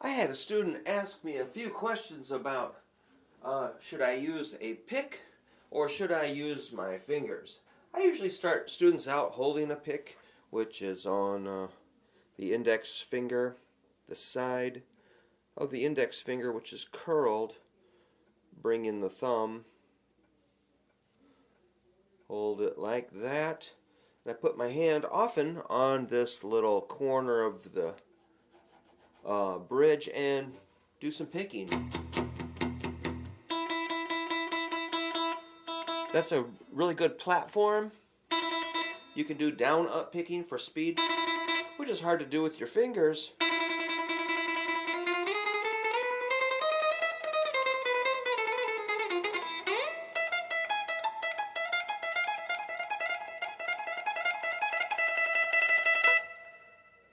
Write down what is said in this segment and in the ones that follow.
I had a student ask me a few questions about should I use a pick or should I use my fingers? I usually start students out holding a pick, which is on the index finger, the side of the index finger, which is curled. Bring in the thumb, hold it like that, and I put my hand often on this little corner of the bridge and do some picking. That's a really good platform. You can do down-up picking for speed, which is hard to do with your fingers.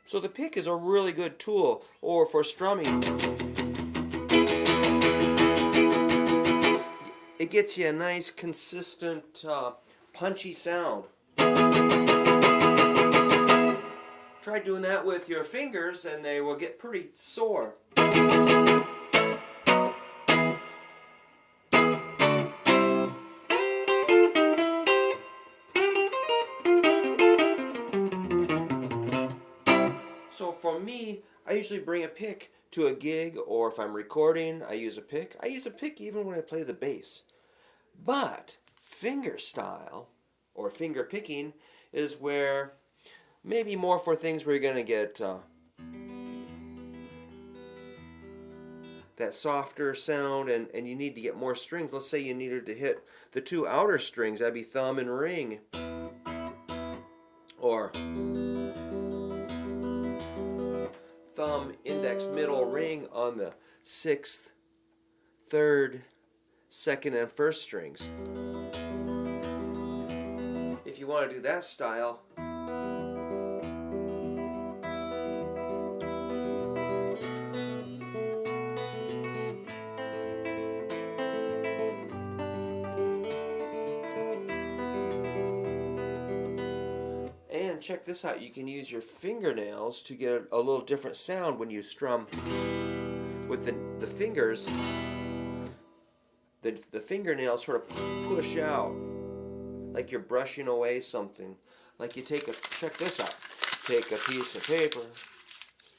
So the pick is a really good tool, or for strumming. It gets you a nice, consistent, punchy sound. Try doing that with your fingers and they will get pretty sore. So for me, I usually bring a pick to a gig, or if I'm recording, I use a pick. I use a pick even when I play the bass. But finger style, or finger picking, is where maybe more for things where you're going to get that softer sound and you need to get more strings. Let's say you needed to hit the two outer strings, that'd be thumb and ring. Or thumb, index, middle, ring on the 6th, 3rd, 2nd, and 1st strings. If you want to do that style, and check this out, you can use your fingernails to get a little different sound when you strum with the fingers. The fingernails sort of push out like you're brushing away something. Like you take check this out, take a piece of paper,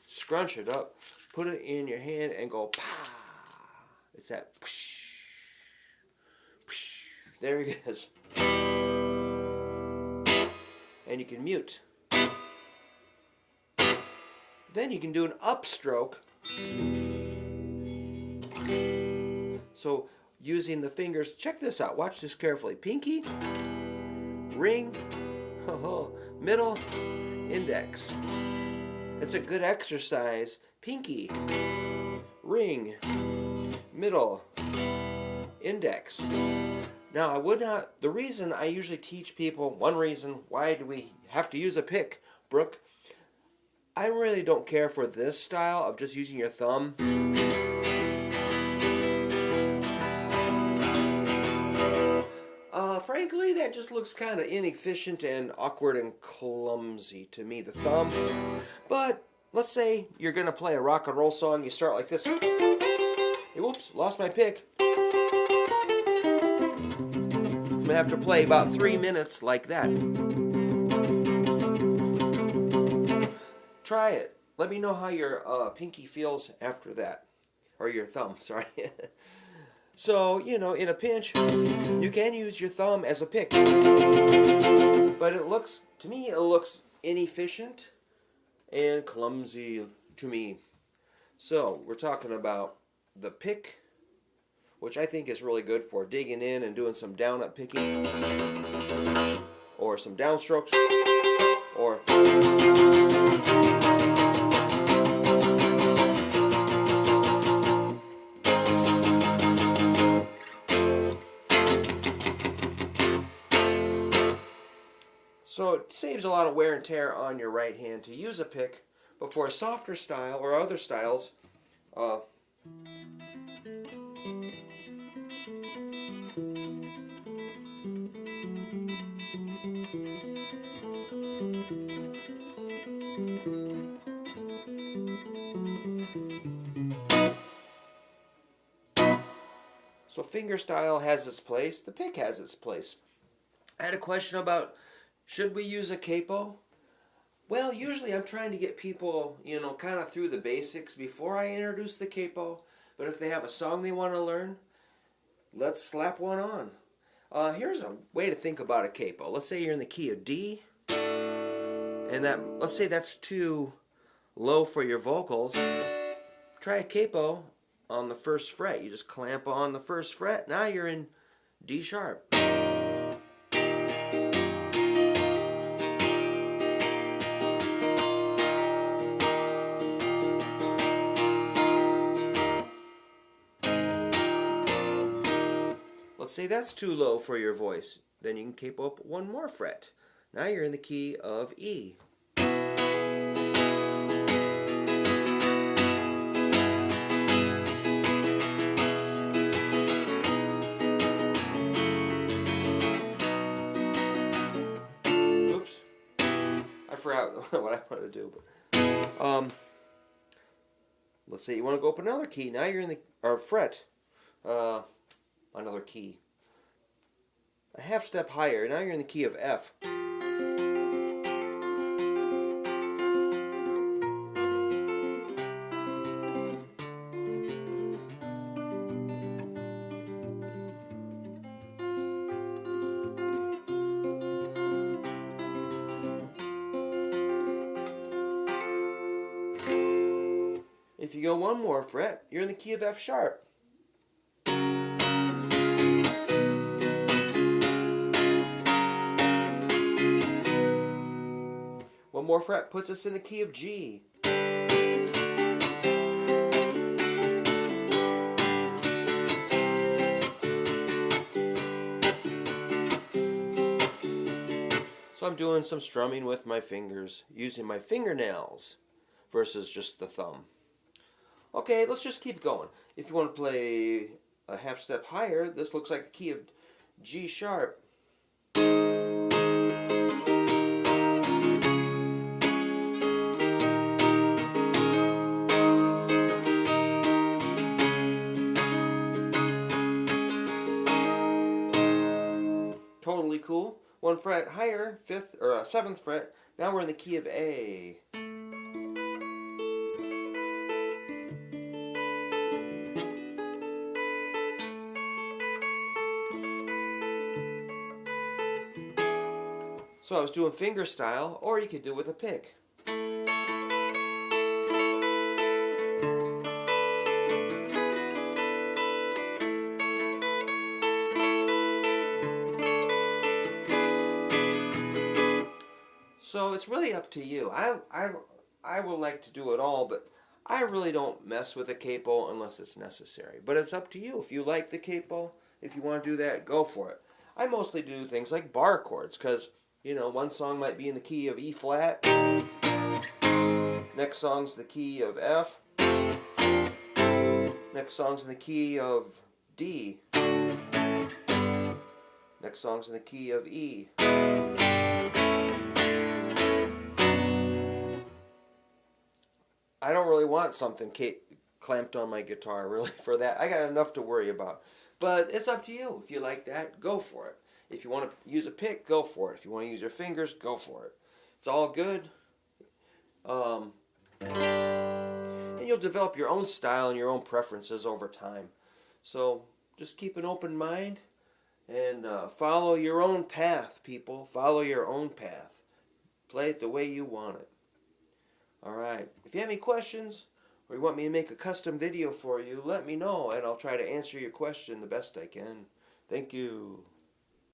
scrunch it up, put it in your hand and go pa. It's that whoosh, whoosh. There it is. And you can mute. Then you can do an upstroke. So using the fingers, check this out, watch this carefully. Pinky, ring, middle, index. It's a good exercise. Pinky, ring, middle, index. Now, the reason I usually teach people, one reason why do we have to use a pick, Brook, I really don't care for this style of just using your thumb. Frankly, that just looks kind of inefficient and awkward and clumsy to me, the thumb. But let's say you're going to play a rock and roll song, you start like this. Whoops, lost my pick. I'm going to have to play about 3 minutes like that. Try it. Let me know how your pinky feels after that. Or your thumb, sorry. So, you know, in a pinch, you can use your thumb as a pick. But to me, it looks inefficient and clumsy to me. So, we're talking about the pick, which I think is really good for digging in and doing some down-up picking, or some downstrokes, or so it saves a lot of wear and tear on your right hand to use a pick, but for a softer style or other styles, So fingerstyle has its place. The pick has its place. I had a question about, should we use a capo? Well, usually I'm trying to get people, kind of through the basics before I introduce the capo. But if they have a song they want to learn, let's slap one on. Here's a way to think about a capo. Let's say you're in the key of D, and let's say that's too low for your vocals. Try a capo on the first fret. You just clamp on the first fret. Now you're in D sharp. Let's say that's too low for your voice. Then you can capo up one more fret. Now you're in the key of E. Oops. I forgot what I wanted to do. But, let's say you want to go up another key. Now you're in the fret. Another key. A half step higher. Now you're in the key of F. If you go one more fret, you're in the key of F sharp. One more fret puts us in the key of G. So I'm doing some strumming with my fingers, using my fingernails versus just the thumb. Okay, let's just keep going. If you want to play a half step higher, this looks like the key of G sharp. Totally cool. One fret higher, fifth or seventh fret. Now we're in the key of A. So I was doing finger style, or you could do it with a pick. So it's really up to you. I would like to do it all, but I really don't mess with a capo unless it's necessary. But it's up to you. If you like the capo, if you want to do that, go for it. I mostly do things like bar chords because, one song might be in the key of E flat. Next song's the key of F. Next song's in the key of D. Next song's in the key of E. I don't really want something clamped on my guitar, really, for that. I got enough to worry about. But it's up to you. If you like that, go for it. If you want to use a pick, go for it. If you want to use your fingers, go for it. It's all good. And you'll develop your own style and your own preferences over time. So just keep an open mind and follow your own path, people. Follow your own path. Play it the way you want it. All right. If you have any questions or you want me to make a custom video for you, let me know and I'll try to answer your question the best I can. Thank you.